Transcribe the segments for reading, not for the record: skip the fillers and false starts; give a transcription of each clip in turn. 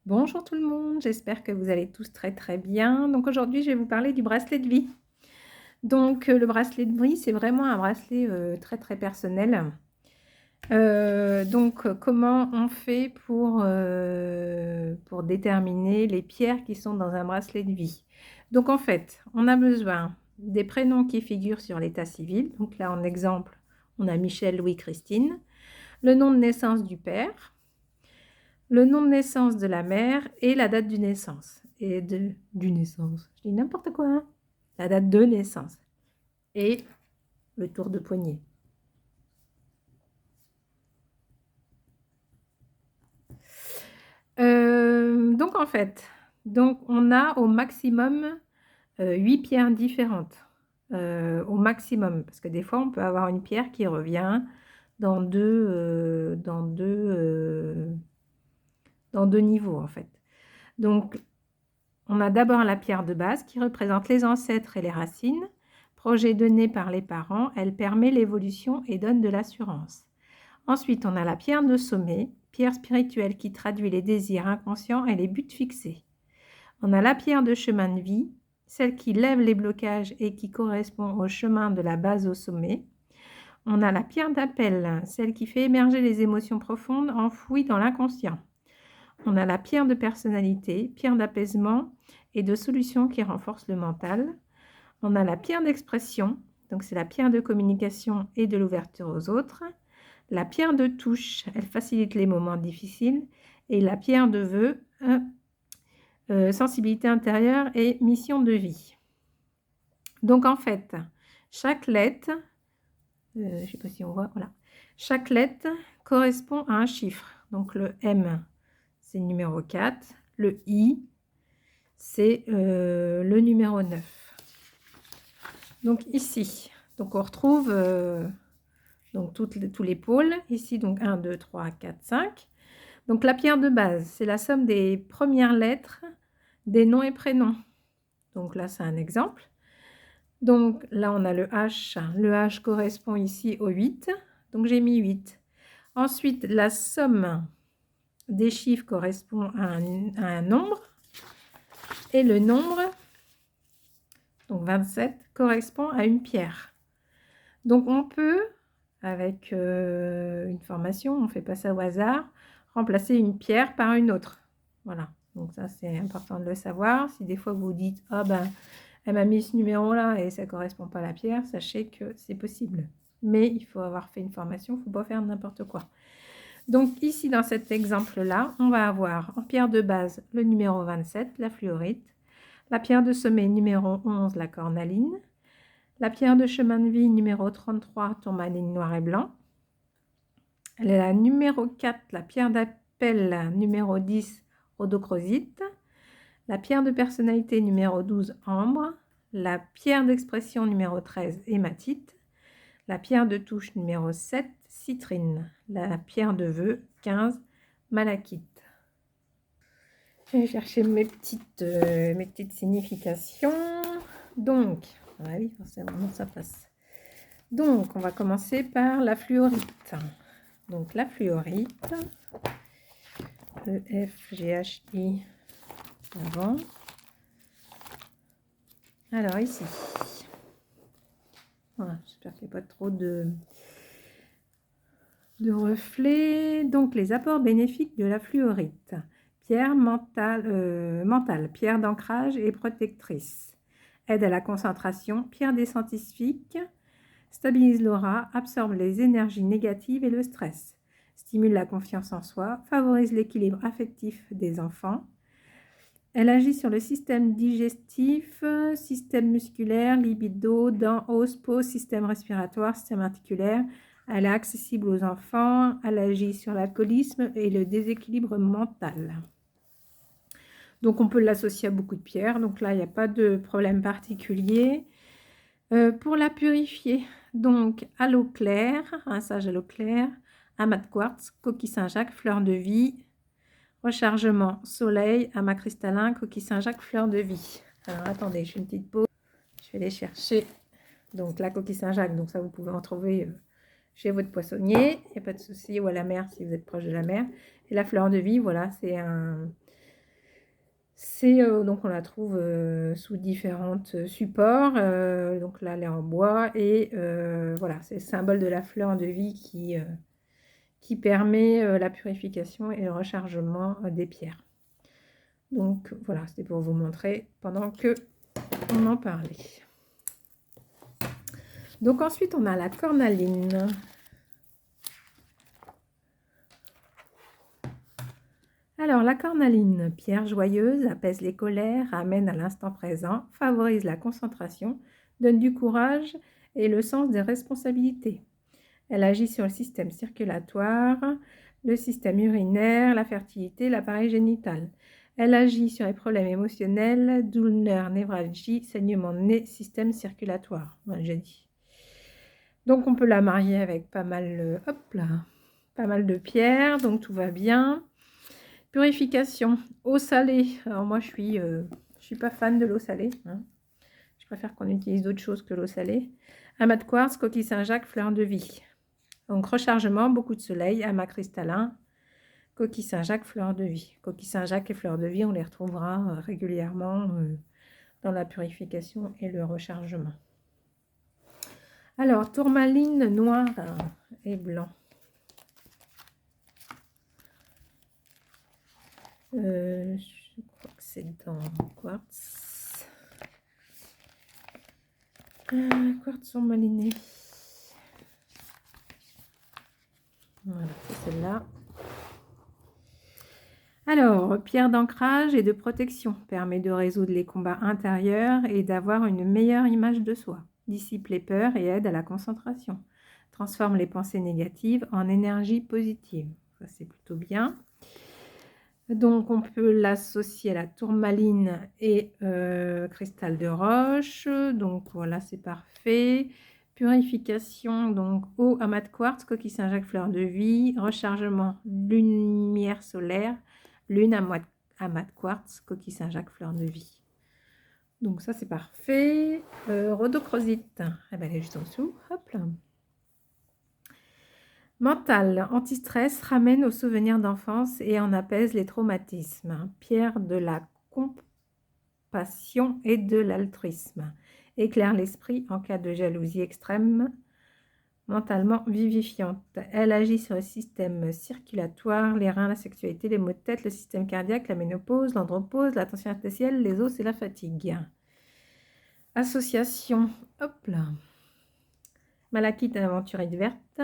Bonjour tout le monde, j'espère que vous allez tous très très bien. Donc aujourd'hui, je vais vous parler du bracelet de vie. Donc le bracelet de vie, c'est vraiment un bracelet très très personnel. Comment on fait pour déterminer les pierres qui sont dans un bracelet de vie? Donc en fait, on a besoin des prénoms qui figurent sur l'état civil. Donc là, en exemple, on a Michel, Louis, Christine. Le nom de naissance du père, le nom de naissance de la mère et la date du naissance. Du naissance. Je dis n'importe quoi, hein. La date de naissance. Et le tour de poignet. Donc en fait, on a au maximum 8 pierres différentes. Au maximum. Parce que des fois, on peut avoir une pierre qui revient dans dans deux niveaux en fait. Donc on a d'abord la pierre de base qui représente les ancêtres et les racines. Projet donné par les parents, elle permet l'évolution et donne de l'assurance. Ensuite, on a la pierre de sommet, pierre spirituelle qui traduit les désirs inconscients et les buts fixés. On a la pierre de chemin de vie, celle qui lève les blocages et qui correspond au chemin de la base au sommet. On a la pierre d'appel, celle qui fait émerger les émotions profondes enfouies dans l'inconscient. On a la pierre de personnalité, pierre d'apaisement et de solution qui renforce le mental. On a la pierre d'expression, donc c'est la pierre de communication et de l'ouverture aux autres. La pierre de touche, elle facilite les moments difficiles. Et la pierre de vœu, sensibilité intérieure et mission de vie. Donc en fait, chaque lettre, je ne sais pas si on voit, voilà. Chaque lettre correspond à un chiffre. Donc le M, c'est le numéro 4. Le I, c'est le numéro 9. Donc ici, donc on retrouve donc tous les pôles. Ici, donc 1, 2, 3, 4, 5. Donc la pierre de base, c'est la somme des premières lettres des noms et prénoms. Donc là, c'est un exemple. Donc là, on a le H. Le H correspond ici au 8. Donc j'ai mis 8. Ensuite, la somme des chiffres correspond à un nombre. Et le nombre, donc 27, correspond à une pierre. Donc on peut, avec une formation, on ne fait pas ça au hasard, remplacer une pierre par une autre. Voilà, donc ça c'est important de le savoir. Si des fois vous vous dites « Ah ben, elle m'a mis ce numéro-là et ça ne correspond pas à la pierre », sachez que c'est possible. Mais il faut avoir fait une formation, il ne faut pas faire n'importe quoi. Donc ici, dans cet exemple-là, on va avoir en pierre de base le numéro 27, la fluorite, la pierre de sommet numéro 11, la cornaline, la pierre de chemin de vie numéro 33, tourmaline noir et blanc, la numéro 4, la pierre d'appel numéro 10, rhodochrosite, la pierre de personnalité numéro 12, ambre, la pierre d'expression numéro 13, hématite, la pierre de touche numéro 7, citrine, la pierre de vœu 15, malachite. Je vais chercher mes petites significations. Donc, oui, forcément, ça passe. Donc, on va commencer par la fluorite. Donc, la fluorite, E-F-G-H-I avant. Alors, ici. Voilà, j'espère qu'il n'y a pas trop de reflets. Donc, les apports bénéfiques de la fluorite. Pierre mentale, pierre d'ancrage et protectrice. Aide à la concentration, pierre des scientifiques. Stabilise l'aura, absorbe les énergies négatives et le stress. Stimule la confiance en soi, favorise l'équilibre affectif des enfants. Elle agit sur le système digestif, système musculaire, libido, dents, os, peau, système respiratoire, système articulaire. Elle est accessible aux enfants. Elle agit sur l'alcoolisme et le déséquilibre mental. Donc, on peut l'associer à beaucoup de pierres. Donc là, il n'y a pas de problème particulier. Pour la purifier, donc à l'eau claire, un sage à l'eau claire, amas de quartz, coquille Saint-Jacques, fleur de vie, rechargement, soleil, amas cristallin, coquille Saint-Jacques, fleur de vie. Alors attendez, je fais une petite pause, je vais aller chercher donc la coquille Saint-Jacques, donc ça vous pouvez en trouver chez votre poissonnier, il n'y a pas de souci, ou à la mer si vous êtes proche de la mer. Et la fleur de vie, voilà, c'est Donc on la trouve sous différents supports. Donc là, elle est en bois et voilà, c'est le symbole de la fleur de vie qui permet la purification et le rechargement des pierres. Donc voilà, c'était pour vous montrer pendant que on en parlait. Donc ensuite, on a la cornaline. Alors, la cornaline, pierre joyeuse, apaise les colères, amène à l'instant présent, favorise la concentration, donne du courage et le sens des responsabilités. Elle agit sur le système circulatoire, le système urinaire, la fertilité, l'appareil génital. Elle agit sur les problèmes émotionnels, douleurs, névralgie, saignement de nez, système circulatoire. Voilà, j'ai dit. Donc, on peut la marier avec pas mal, pas mal de pierres, donc tout va bien. Purification, eau salée. Alors moi, je suis pas fan de l'eau salée. Hein. Je préfère qu'on utilise d'autres choses que l'eau salée. Amas de quartz, coquille Saint-Jacques, fleur de vie. Donc rechargement, beaucoup de soleil, amas cristallin, coquille Saint-Jacques, fleur de vie. Coquille Saint-Jacques et fleur de vie, on les retrouvera régulièrement dans la purification et le rechargement. Alors, tourmaline noir et blanc. Je crois que c'est dans quartz. Quartz tourmaliné. Voilà, c'est celle-là. Alors, pierre d'ancrage et de protection permet de résoudre les combats intérieurs et d'avoir une meilleure image de soi. Dissipe les peurs et aide à la concentration. Transforme les pensées négatives en énergie positive. Ça, c'est plutôt bien. Donc, on peut l'associer à la tourmaline et cristal de roche. Donc, voilà, c'est parfait. Purification, donc eau, amas de quartz, coquille Saint-Jacques, fleur de vie. Rechargement, lumière solaire, lune, amas de quartz, coquille Saint-Jacques, fleur de vie. Donc, ça, c'est parfait. Rhodochrosite, eh ben, elle est juste en dessous. Hop là. Mental, anti-stress, ramène aux souvenirs d'enfance et en apaise les traumatismes. Pierre de la compassion et de l'altruisme. Éclaire l'esprit en cas de jalousie extrême. Mentalement vivifiante. Elle agit sur le système circulatoire, les reins, la sexualité, les maux de tête, le système cardiaque, la ménopause, l'andropause, la tension artérielle, les os et la fatigue. Association, hop là. Malachite aventurine verte.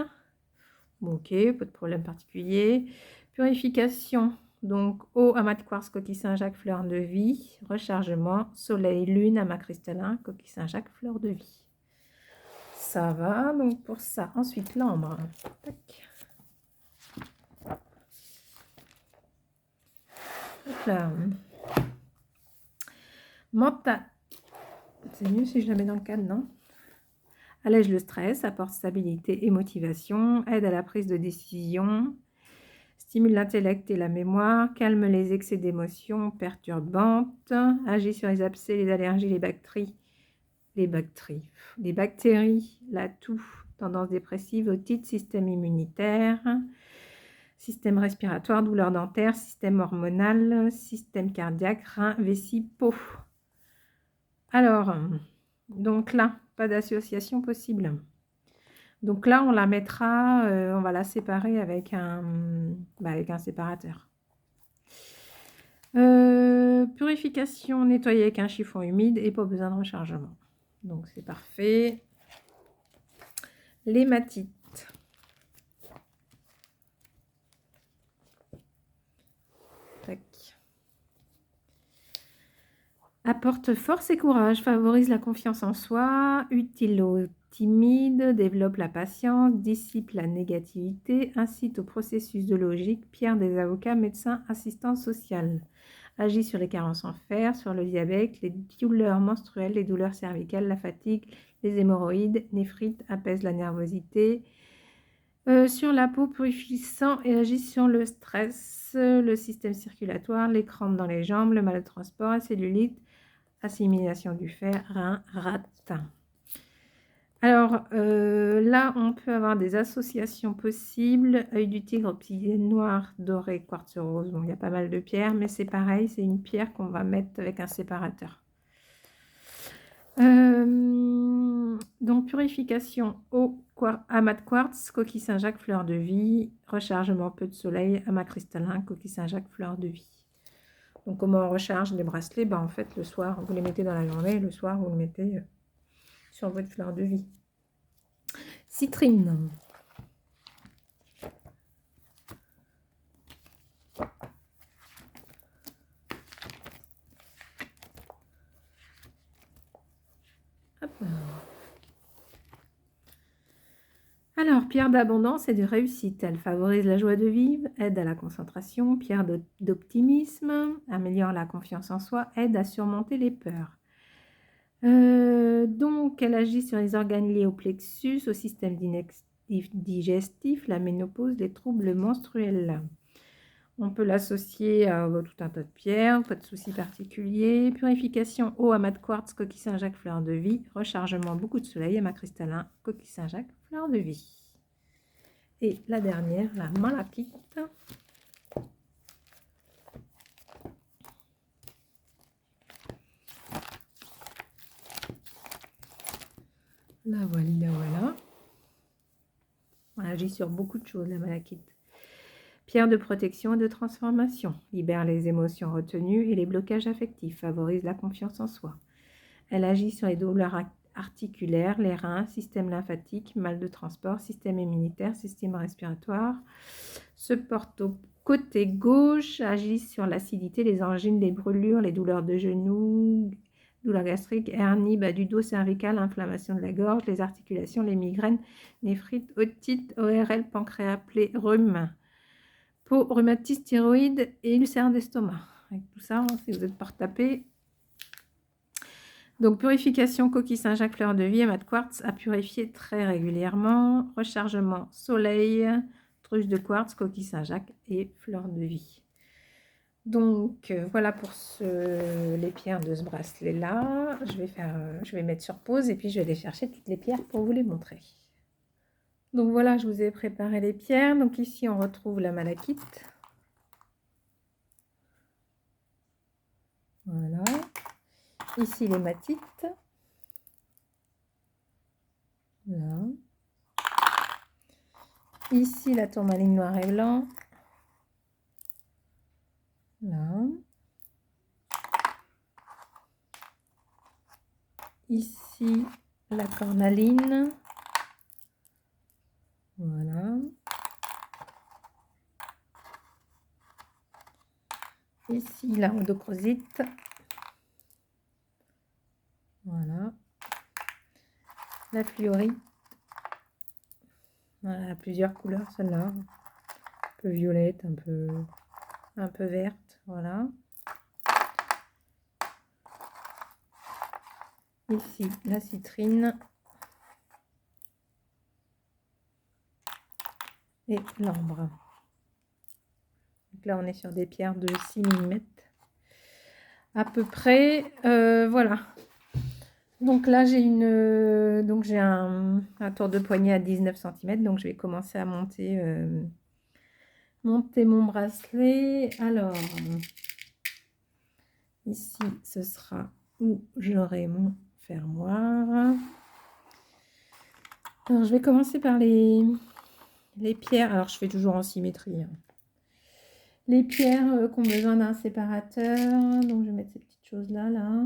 Ok, pas de problème particulier. Purification, donc eau, amas de quartz, coquille Saint-Jacques, fleur de vie. Rechargement, soleil, lune, amas cristallin, coquille Saint-Jacques, fleur de vie. Ça va, donc pour ça. Ensuite, l'ambre. Tac. Hop là. Mental. C'est mieux si je la mets dans le cadre, non? Allège le stress, apporte stabilité et motivation, aide à la prise de décision, stimule l'intellect et la mémoire, calme les excès d'émotions perturbantes, agit sur les abcès, les allergies, les bactéries, la toux, tendance dépressive, otite, système immunitaire, système respiratoire, douleur dentaire, système hormonal, système cardiaque, rein, vessie, peau. Alors, donc là, pas d'association possible. Donc là, on la mettra, on va la séparer avec un séparateur. Purification, nettoyer avec un chiffon humide et pas besoin de rechargement. Donc c'est parfait. L'hématite. Tac. Apporte force et courage, favorise la confiance en soi, utile aux timides, développe la patience, dissipe la négativité, incite au processus de logique, pierre des avocats, médecins, assistants sociaux. Agit sur les carences en fer, sur le diabète, les douleurs menstruelles, les douleurs cervicales, la fatigue, les hémorroïdes, néphrite, apaise la nervosité. Sur la peau, purifiant et agit sur le stress, le système circulatoire, les crampes dans les jambes, le mal de transport, la cellulite, assimilation du fer, rein, rate. Alors, là, on peut avoir des associations possibles. Œil du tigre, obsidienne noire, doré, quartz rose. Bon, il y a pas mal de pierres, mais c'est pareil, c'est une pierre qu'on va mettre avec un séparateur. Donc, purification eau, amas de quartz, coquille Saint-Jacques, fleur de vie, rechargement peu de soleil, amas cristallin, coquille Saint-Jacques, fleur de vie. Donc, comment on recharge les bracelets? Ben, en fait, le soir, vous les mettez dans la journée, et le soir, vous le mettez sur votre fleur de vie. Citrine. Hop. Alors, pierre d'abondance et de réussite. Elle favorise la joie de vivre, aide à la concentration, pierre d'optimisme, améliore la confiance en soi, aide à surmonter les peurs. Donc, elle agit sur les organes liés au plexus, au système digestif, la ménopause, les troubles menstruels. On peut l'associer à tout un tas de pierres, pas de souci particulier. Purification, eau, amas de quartz, coquille Saint-Jacques, fleur de vie. Rechargement, beaucoup de soleil, amas cristallin, coquille Saint-Jacques, fleur de vie. Et la dernière, la malachite. La voilà. On agit sur beaucoup de choses, la malachite. Pierre de protection et de transformation. Libère les émotions retenues et les blocages affectifs. Favorise la confiance en soi. Elle agit sur les douleurs articulaires, les reins, système lymphatique, mal de transport, système immunitaire, système respiratoire. Se porte au côté gauche, agit sur l'acidité, les angines, les brûlures, les douleurs de genoux, douleurs gastriques, hernie, bas du dos, cervical, inflammation de la gorge, les articulations, les migraines, néphrite, otite, ORL, pancréas, plaie, rhume, peau, rhumatisme, thyroïde et ulcère d'estomac. Avec tout ça, si vous êtes pas retapé. Donc, purification, coquille Saint-Jacques, fleur de vie, amas de quartz à purifier très régulièrement. Rechargement, soleil, truche de quartz, coquille Saint-Jacques et fleur de vie. Donc, voilà pour les pierres de ce bracelet-là. Je vais mettre sur pause et puis je vais aller chercher toutes les pierres pour vous les montrer. Donc, voilà, je vous ai préparé les pierres. Donc, ici, on retrouve la malachite. Voilà. Ici, l'hématite. Là. Ici, la tourmaline noir et blanc. Là. Ici, la cornaline. Voilà. Ici, la rhodochrosite. Voilà. La fluorite. Voilà, plusieurs couleurs, celle-là. Un peu violette, un peu verte. Voilà. Ici, la citrine. Et l'ambre. Donc là, on est sur des pierres de 6 mm. À peu près. Voilà. Donc là, j'ai un tour de poignet à 19 cm. Donc, je vais commencer à monter mon bracelet. Alors, ici, ce sera où j'aurai mon fermoir. Alors, je vais commencer par les pierres. Alors, je fais toujours en symétrie. Hein. Les pierres qui ont besoin d'un séparateur. Donc, je vais mettre ces petites choses-là, là.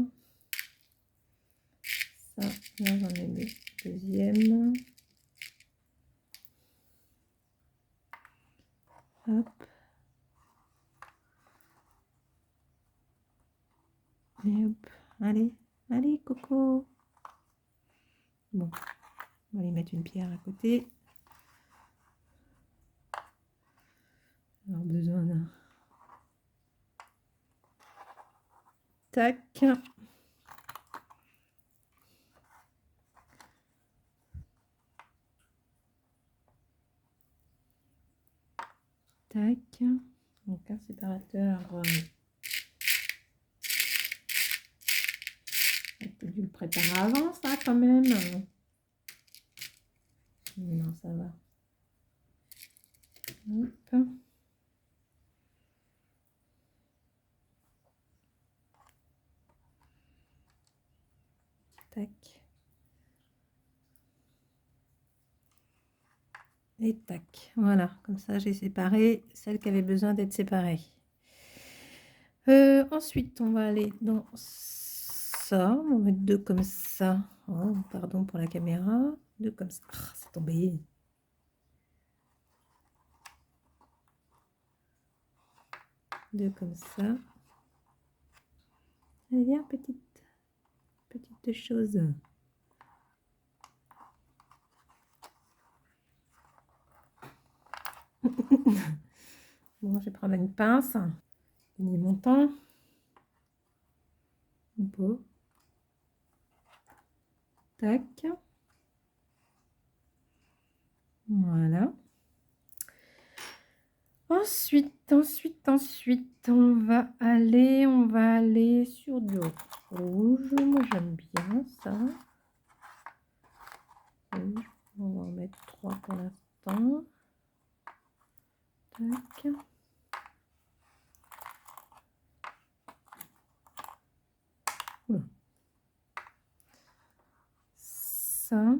Ça, là, j'en ai le deuxième. Hop. Et hop. Allez, allez, Coco. Bon, on va aller mettre une pierre à côté. Alors, besoin d'un... Tac. Tac. Donc, un séparateur... J'ai dû le préparer avant, ça, quand même. Non, ça va. Hop. Tac. Et tac. Voilà, comme ça j'ai séparé celles qui avaient besoin d'être séparées. Ensuite, on va aller dans ça. On va mettre 2 comme ça. Oh, pardon pour la caméra. 2 comme ça. Ah, c'est tombé. Deux comme ça. Allez, viens, petite chose. Bon, je vais prendre une pince. Gagner mon temps. Beau. Tac. Voilà. Ensuite, on va aller sur du rouge. Moi, j'aime bien ça. Rouge. On va en mettre 3 pour l'instant. Tac. Oula. Ça.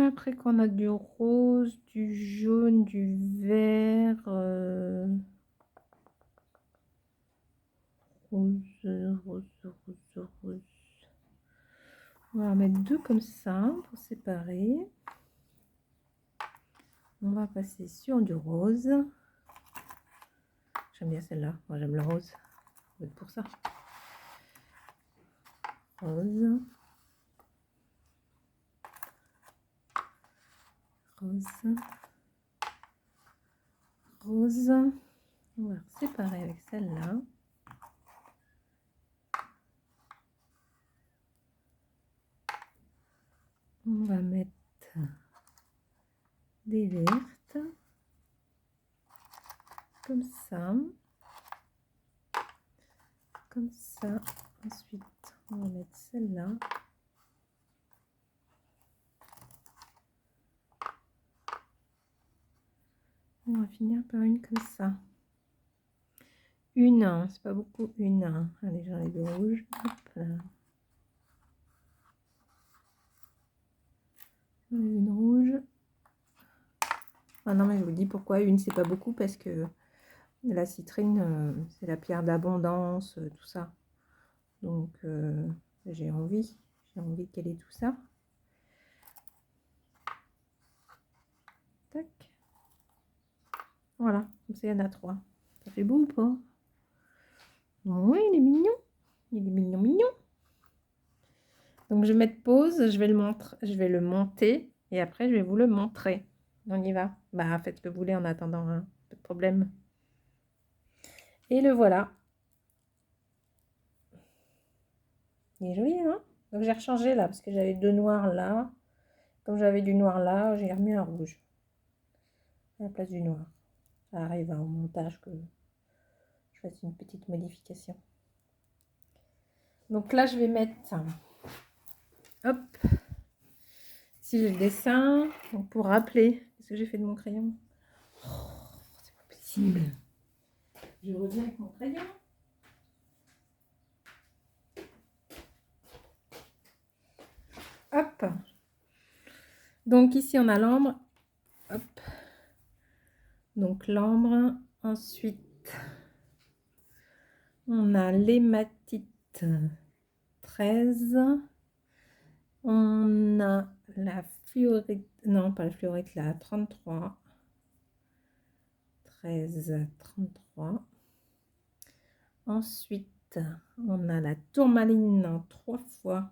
Après qu'on a du rose, du jaune, du vert, rose. On va en mettre 2 comme ça pour séparer. On va passer sur du rose. J'aime bien celle-là. Moi, j'aime le rose. C'est pour ça. Rose. Rose. On va séparer avec celle-là. On va mettre des vertes. Comme ça. Comme ça. Ensuite, on va mettre celle-là. On va finir par une comme ça. Une, c'est pas beaucoup, une. Allez, j'en ai 2 rouges. Hop là. Une rouge. Ah non, mais je vous dis pourquoi une, c'est pas beaucoup, parce que la citrine, c'est la pierre d'abondance, tout ça. Donc, j'ai envie qu'elle ait tout ça. Tac. Voilà, comme ça, il y en a 3. Ça fait beau ou pas? Oui, il est mignon. Il est mignon, mignon. Donc, je vais mettre pause, je vais le monter et après, je vais vous le montrer. On y va. Bah, faites ce que vous voulez en attendant, hein. Pas de problème. Et le voilà. Il est joli, hein? Donc, j'ai rechangé là parce que j'avais 2 noirs là. Comme j'avais du noir là, j'ai remis un rouge à la place du noir. Ça arrive au montage que je fasse une petite modification. Donc là, je vais mettre, hop, si j'ai le dessin, donc pour rappeler ce que j'ai fait de mon crayon. Oh, c'est pas possible. Je reviens avec mon crayon. Hop. Donc ici, on a l'ambre. Hop. Donc l'ambre. Ensuite, on a l'hématite 13. On a la fluorite, non pas la fluorite, la 33. 13, 33. Ensuite, on a la tourmaline en 3 fois.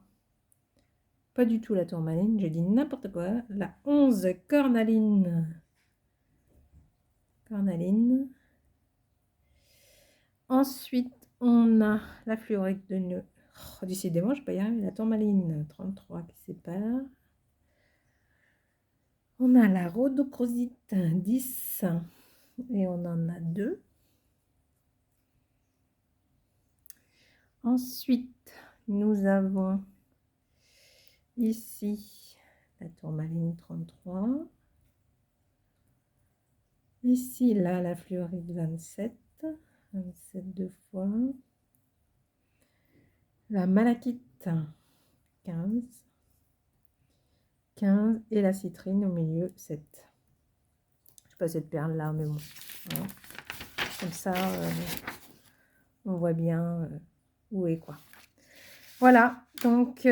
Pas du tout la tourmaline, je dis n'importe quoi. La 11 cornaline. Cornaline. Ensuite, on a la fluorite de nœud. Oh, décidément, je peux y arriver. La tourmaline 33 qui sépare. On a la rhodochrosite 10 et on en a 2. Ensuite, nous avons Ici, la tourmaline 33. Ici, là, la fluorite 27. 27 deux fois. La malachite 15. 15 et la citrine au milieu 7. Je sais pas cette perle là, mais bon. Voilà. Comme ça, on voit bien où est quoi. Voilà, donc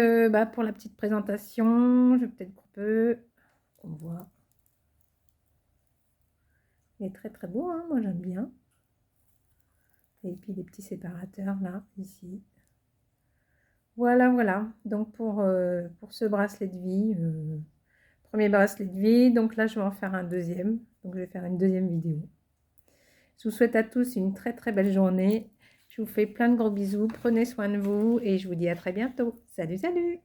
pour la petite présentation, je vais peut-être couper, on voit. Il est très très beau, hein, moi j'aime bien. Et puis des petits séparateurs là, ici. Voilà, voilà. Donc pour ce bracelet de vie, premier bracelet de vie, donc là je vais en faire un deuxième. Donc je vais faire une deuxième vidéo. Je vous souhaite à tous une très très belle journée. Je vous fais plein de gros bisous. Prenez soin de vous et je vous dis à très bientôt. Salut, salut!